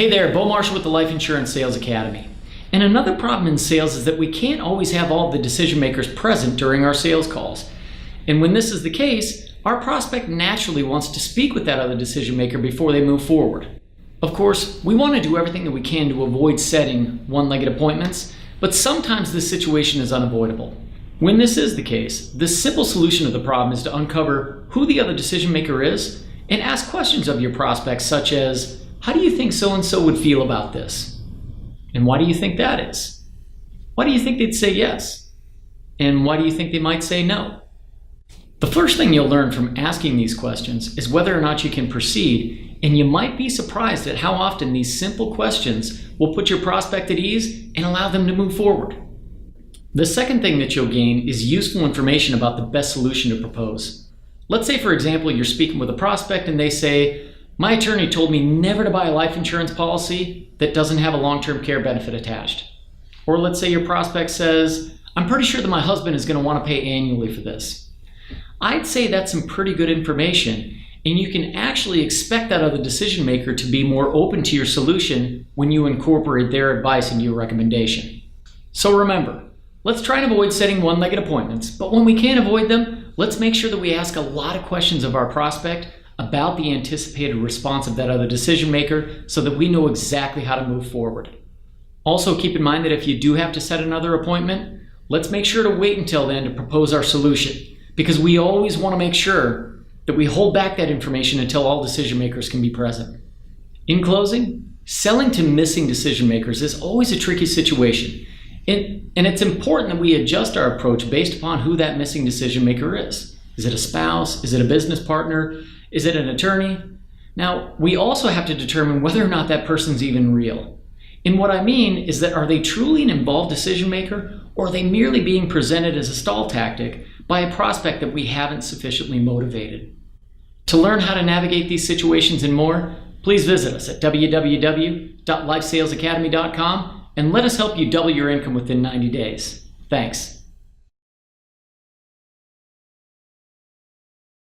Hey there, Bo Marshall with the Life Insurance Sales Academy. And another problem in sales is that we can't always have all the decision makers present during our sales calls. And when this is the case, our prospect naturally wants to speak with that other decision maker before they move forward. Of course, we want to do everything that we can to avoid setting one-legged appointments, but sometimes this situation is unavoidable. When this is the case, the simple solution of the problem is to uncover who the other decision maker is and ask questions of your prospects such as, how do you think so-and-so would feel about this? And why do you think that is? Why do you think they'd say yes? And why do you think they might say no? The first thing you'll learn from asking these questions is whether or not you can proceed, and you might be surprised at how often these simple questions will put your prospect at ease and allow them to move forward. The second thing that you'll gain is useful information about the best solution to propose. Let's say, for example, you're speaking with a prospect and they say, my attorney told me never to buy a life insurance policy that doesn't have a long-term care benefit attached. Or let's say your prospect says, I'm pretty sure that my husband is going to want to pay annually for this. I'd say that's some pretty good information, and you can actually expect that other decision maker to be more open to your solution when you incorporate their advice into your recommendation. So remember, let's try and avoid setting one-legged appointments, but when we can't avoid them, let's make sure that we ask a lot of questions of our prospect about the anticipated response of that other decision maker so that we know exactly how to move forward. Also, keep in mind that if you do have to set another appointment, let's make sure to wait until then to propose our solution, because we always want to make sure that we hold back that information until all decision makers can be present. In closing, selling to missing decision makers is always a tricky situation, and it's important that we adjust our approach based upon who that missing decision maker is. Is it a spouse? Is it a business partner? Is it an attorney? Now, we also have to determine whether or not that person's even real. And what I mean is that are they truly an involved decision maker, or are they merely being presented as a stall tactic by a prospect that we haven't sufficiently motivated? To learn how to navigate these situations and more, please visit us at www.lifesalesacademy.com and let us help you double your income within 90 days. Thanks.